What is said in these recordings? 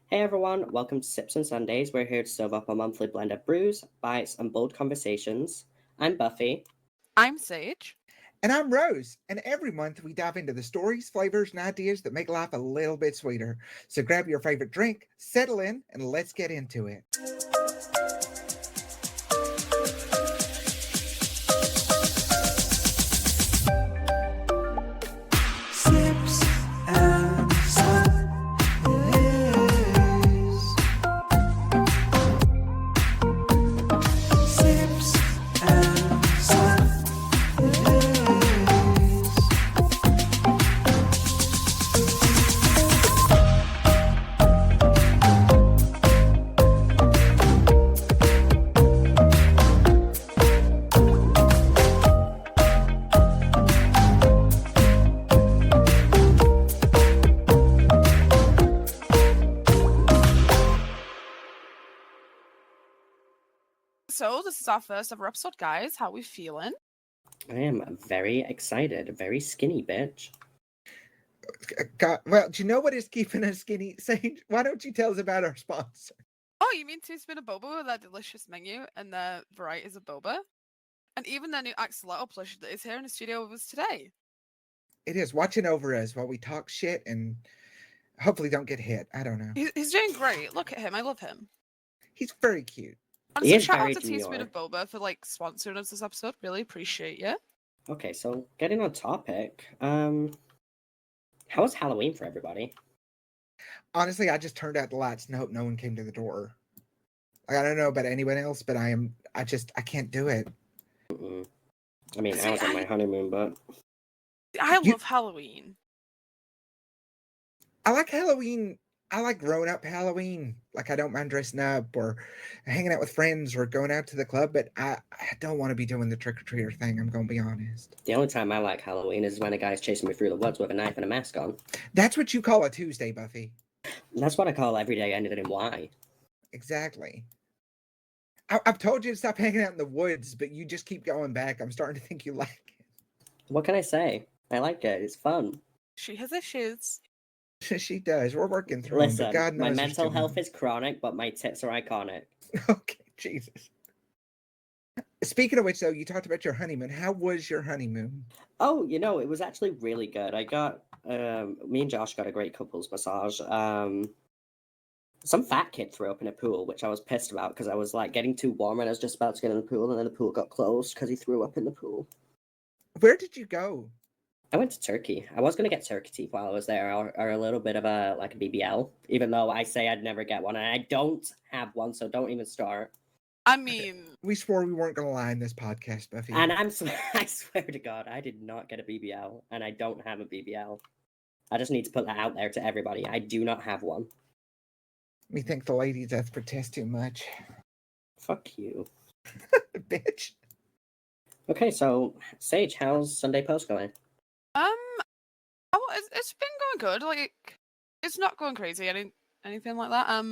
Hey everyone, welcome to Sips and Sundays. We're here to serve up a monthly blend of brews, bites, and bold conversations. I'm Buffy. I'm Sage. And I'm Rose. And every month we dive into the stories, flavors, and ideas that make life a little bit sweeter. So grab your favorite drink, settle in, and let's get into it. Sips and Sundaes. Sips and So this is our first ever episode, guys. How we feeling? I am very excited, very skinny bitch. God, well, do you know what is keeping us skinny? Sage, why don't you tell us about our sponsor? Oh, you mean Two Spoon of Boba with their delicious menu and their varieties of boba? And even their new Axolotl plush that is here in the studio with us today. It is watching over us while we talk shit and hopefully don't get hit. I don't know. He's doing great. Look at him. I love him. He's very cute. Honestly, is shout very out to Two Spoon demure. of Boba for sponsoring us this episode. Really appreciate you. Okay, so getting on topic, how was Halloween for everybody? Honestly, I just turned out the lights and hope no one came to the door. I don't know about anyone else, but I can't do it. I mean, I was on my honeymoon, but I love Halloween. I like Halloween. I like grown up Halloween. Like, I don't mind dressing up or hanging out with friends or going out to the club, but I don't want to be doing the trick-or-treater thing, I'm going to be honest. the only time I like Halloween is when a guy's chasing me through the woods with a knife and a mask on. That's what you call a Tuesday, Buffy. That's what I call every day ended in Y. Exactly. I've told you to stop hanging out in the woods, but you just keep going back. I'm starting to think you like it. What can I say? I like it. It's fun. She has issues. She does. We're working through them, Listen, but God knows my there's mental too health many. is chronic, but my tits are iconic. Okay, Jesus. Speaking of which, though, you talked about your honeymoon. How was your honeymoon? Oh, it was actually really good. I got me and Josh got a great couples massage. Some fat kid threw up in a pool, which I was pissed about because I was like getting too warm and I was just about to get in the pool, and then the pool got closed because he threw up in the pool. Where did you go? I went to Turkey. I was gonna get turkey teeth while I was there, or a little bit of a BBL, even though I say I'd never get one, and I don't have one, so don't even start. I mean, We swore we weren't going to lie in this podcast, Buffy. And I swear to God, I did not get a BBL, and I don't have a BBL. I just need to put that out there to everybody. I do not have one. We think the lady does protest too much. Fuck you. Bitch. Okay, so Sage, how's Sunday Post going? it's been going good. Like, it's not going crazy, anything like that.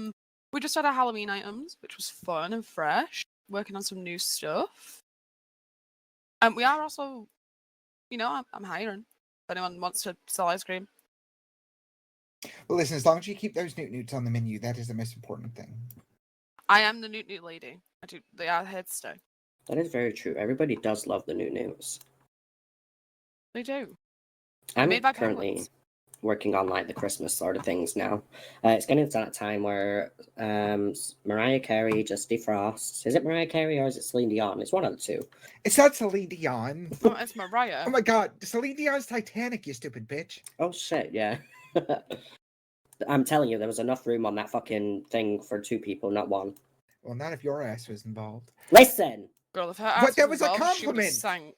We just had our Halloween items, which was fun and fresh. Working on some new stuff. We are also, I'm hiring. If anyone wants to sell ice cream. Well, listen, as long as you keep those newts on the menu, that is the most important thing. I am the newt lady. They are here to stay. That is very true. Everybody does love the new news. They do. I'm made by currently penguins. working on like the Christmas sort of things now. It's getting to that time where Mariah Carey just defrosts. Is it Mariah Carey or is it Celine Dion? It's one of the two. It's not Celine Dion. Oh, it's Mariah. Oh my God, Celine Dion's Titanic, you stupid bitch. Oh shit, yeah. I'm telling you, there was enough room on that fucking thing for two people, not one. Well, not if your ass was involved. Listen! Girl, if her What? ass That was was a involved, she would've compliment! sank.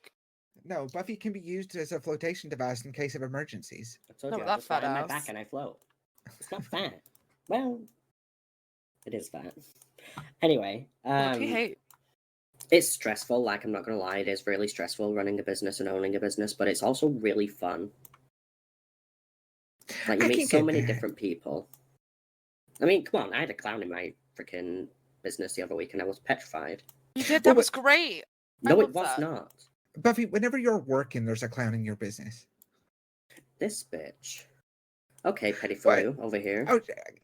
No, Buffy can be used as a flotation device in case of emergencies. I told No, you, but I that just lie fat on my ass. back and I float. It's not fat. Well, it is fat. Anyway, What do you hate? it's stressful, like I'm not gonna lie, it is really stressful running a business and owning a business, but it's also really fun. Like, you I meet can so get many that. different people. I mean, come on, I had a clown in my freaking business the other week and I was petrified. You did. Well, That was great. I No, it love was that. not. Buffy, whenever you're working, there's a clown in your business. This bitch. Okay, Petty What? Fru over here. Oh,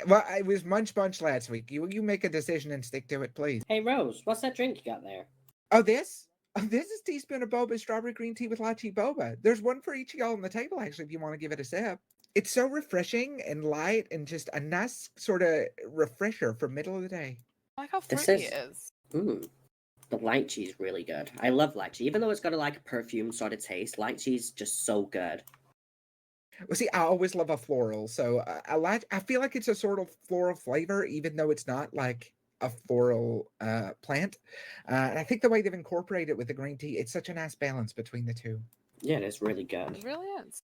well, it was Munch Bunch last week. You make a decision and stick to it, please. Hey, Rose, what's that drink you got there? Oh, this? Oh, this is teaspoon of boba strawberry green tea with lychee boba. There's one for each of y'all on the table, actually, if you want to give it a sip. It's so refreshing and light and just a nice sort of refresher for middle of the day. I like how This fruity is- it is. The lychee is really good. I love lychee. Even though it's got a perfume sort of taste, lychee's just so good. Well, see, I always love a floral, so I feel like it's a sort of floral flavor, even though it's not like a floral plant. And I think the way they've incorporated it with the green tea, it's such a nice balance between the two. Yeah, it is really good. It really is.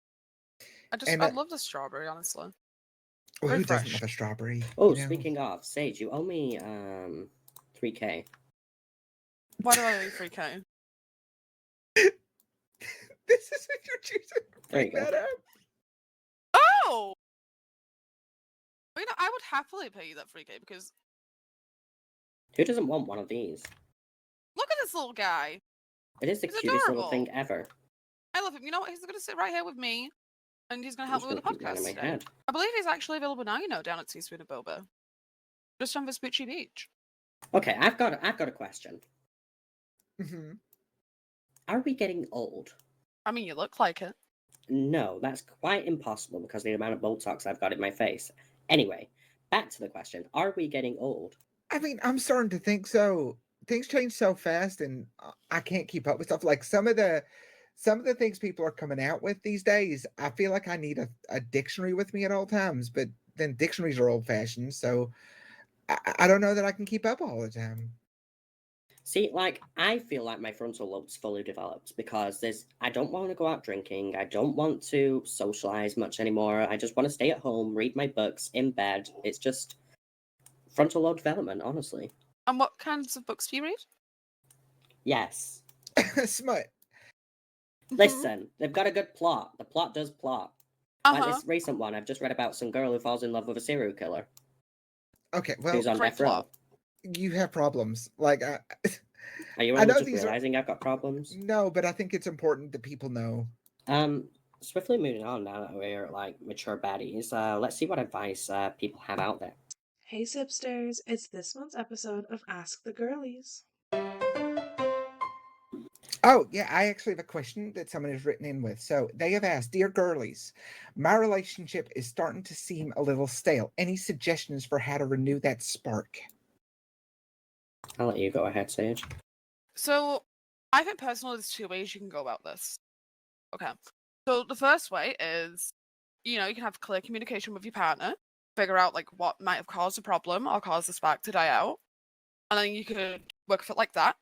And, I love the strawberry, honestly. Well, Very who doesn't fresh. love a strawberry? Oh, you know? speaking of, Sage, you owe me 3K. Why do I owe you 3K? This is what you're choosing to There you bring go. that up. Oh! I mean, I would happily pay you that 3K because Who doesn't want one of these? look at this little guy. It is the He's cutest little adorable. thing ever. I love him. You know what? He's going to sit right here with me and he's going to help I'm me just with the gonna keep that in podcast my today. head. I believe he's actually available now, down at Teaspoon of Boba. Just on Vespucci Beach. Okay, I've got a question. Mhm. Are we getting old? I mean, you look like it. No, that's quite impossible because of the amount of Botox I've got in my face. Anyway, back to the question. Are we getting old? I mean, I'm starting to think so. Things change so fast, and I can't keep up with stuff. Like some of the things people are coming out with these days, I feel like I need a dictionary with me at all times. But then dictionaries are old fashioned, so I don't know that I can keep up all the time. See, I feel like my frontal lobe's fully developed because I don't want to go out drinking. I don't want to socialize much anymore. I just want to stay at home, read my books in bed. It's just frontal lobe development, honestly. And what kinds of books do you read? Yes. Smut. Listen, they've got a good plot. The plot does plot. Like Uh-huh. this recent one I've just read about some girl who falls in love with a serial killer Okay, well, who's on great death row. plot. you have problems. Like, Are you I only know just these are- realizing I've got problems? no, but I think it's important that people know. Swiftly moving on now that we're mature baddies. Let's see what advice people have out there. Hey Sipsters, it's this month's episode of Ask the Girlies. Oh, yeah, I actually have a question that someone has written in with. So they have asked, Dear girlies, my relationship is starting to seem a little stale. Any suggestions for how to renew that spark? I'll let you go ahead, Sage. So, I think personally there's two ways you can go about this. Okay. So, the first way is, you can have clear communication with your partner, figure out, what might have caused a problem or caused the spark to die out, and then you could work with it like that,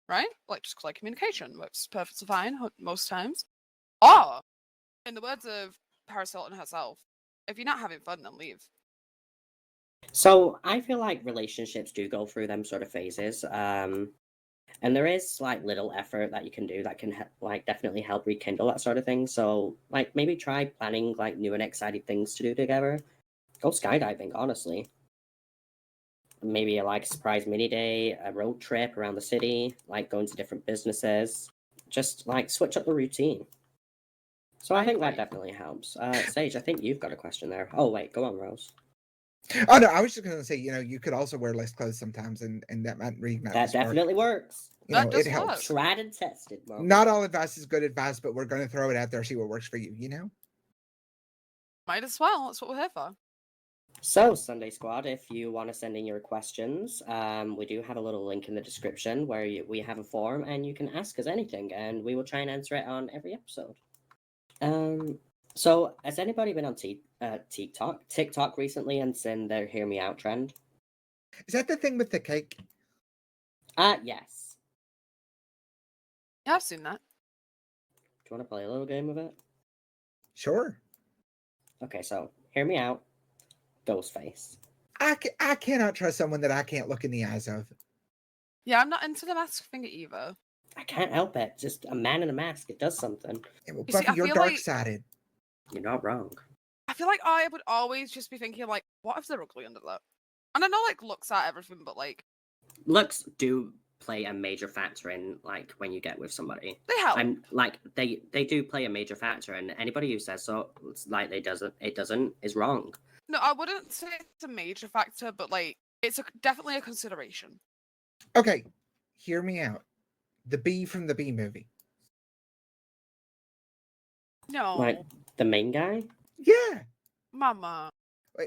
right? Just clear communication works perfectly fine most times. Or, in the words of Paris Hilton herself, if you're not having fun, then leave. So I feel like relationships do go through them sort of phases. And there is little effort that you can do that can definitely help rekindle that sort of thing. So maybe try planning new and exciting things to do together. Go skydiving, honestly. Maybe a surprise mini day, a road trip around the city, going to different businesses. Just switch up the routine. So I think that agree. definitely helps. Sage, I think you've got a question there. Oh wait, go on, Rose. Oh, no, I was just going to say, you could also wear less clothes sometimes, and that might reignite the That spark. definitely works. That It does helps. work. Tried and tested, Mom. Not all advice is good advice, but we're going to throw it out there, see what works for you, Might as well. That's what we're here for. So, Sunday Squad, if you want to send in your questions, we do have a little link in the description where we have a form and you can ask us anything, and we will try and answer it on every episode. So, has anybody been on TikTok recently and seen their Hear Me Out trend? Is that the thing with the cake? Yes. Yeah, I've seen that. Do you want to play a little game of it? Sure. Okay, so, Hear Me Out, Ghostface. I cannot trust someone that I can't look in the eyes of. Yeah, I'm not into the mask thing either. I can't help it. Just a man in a mask, it does something. Yeah, well, You see, Buffy, I you're feel like- dark-sided. You're not wrong. I feel like I would always just be thinking, what if they're ugly under that? And I know, looks at everything, but, Looks do play a major factor in like when you get with somebody. They help. I'm like they do play a major factor, and anybody who says so like it doesn't is wrong. No, I wouldn't say it's a major factor, but like it's definitely a consideration. Okay, hear me out. The bee from the Bee movie. No, Like the main guy. Yeah. Mama.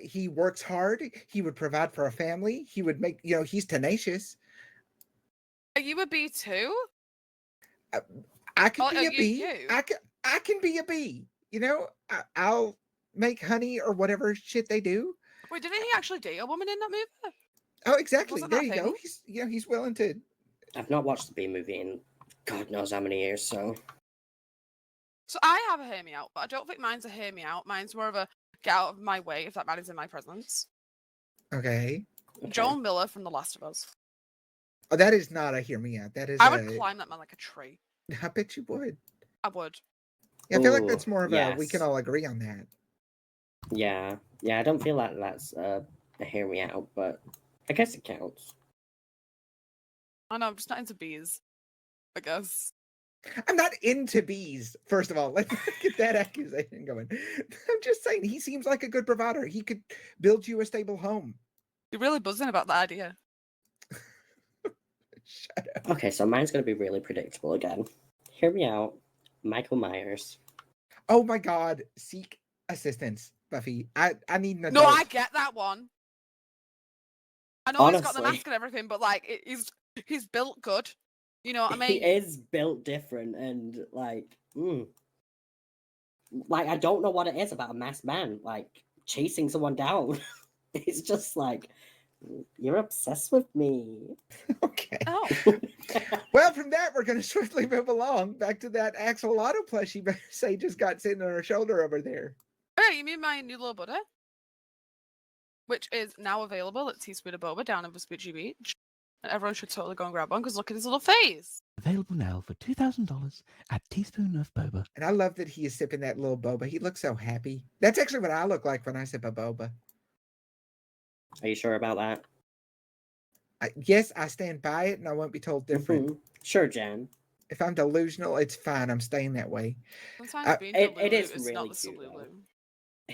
He works hard. He would provide for a family. He would make, he's tenacious. Are you a bee too? I could Oh, be a bee. you. I can be a bee. I'll make honey or whatever shit they do. Wait, didn't he actually date a woman in that movie? Oh, exactly. Wasn't There that you a go. thing? He's willing to. I've not watched the Bee movie in God knows how many years. So I have a hear me out, but I don't think mine's a hear me out. Mine's more of a get out of my way if that man is in my presence. Okay. Joel Miller from The Last of Us. Oh, that is not a hear me out. That is. I would climb that man like a tree. I bet you would. I would. Yeah, I feel like Ooh, that's more of a. We can yes. all agree on that. Yeah, I don't feel like that's a hear me out, but I guess it counts. I know, I'm just not into bees. I guess. I'm not into bees. First of all, let's get that accusation going. I'm just saying he seems like a good provider. He could build you a stable home. You're really buzzing about that idea. Shut up. Okay, so mine's gonna be really predictable again. Hear me out, Michael Myers. Oh my God! Seek assistance, Buffy. I need an No, adult. I get that one. I know he's got the Honestly. mask and everything, but like he's built good. You know what I mean? He is built different, and like I don't know what it is about a masked man like chasing someone down. It's just like you're obsessed with me. Okay. Oh. Well, from that, we're going to swiftly move along back to that axolotl plushie say just got sitting on her shoulder over there. Hey, you mean my new little buddy? Which is now available at Teaspoon of Boba down in Vespucci Beach. And everyone should totally go and grab one because look at his little face. Available now for $2,000 at Teaspoon of Boba. And I love that he is sipping that little boba. He looks so happy. That's actually what I look like when I sip a boba. Are you sure about that? Yes, I stand by it, and I won't be told different. Mhm. Sure, Jan. If I'm delusional, it's fine. I'm staying that way. Sometimes being it Delulu is is really not the cute, though. Salulu.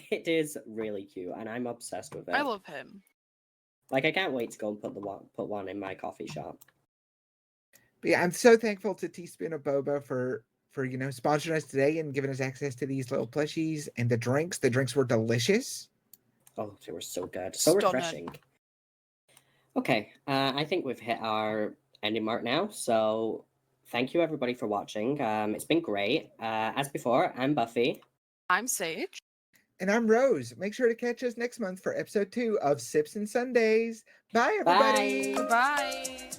It is really cute, and I'm obsessed with it. I love him. Like, I can't wait to go and put one in my coffee shop. But yeah, I'm so thankful to Teaspoon of Boba for sponsoring us today and giving us access to these little plushies and the drinks. The drinks were delicious. Oh, they were so good, so Stunning. refreshing. Okay, I think we've hit our ending mark now. So thank you everybody for watching. It's been great. As before, I'm Buffy. I'm Sage. And I'm Rose. Make sure to catch us next month for episode 2 of Sips and Sundays. Bye, everybody. Bye. Bye.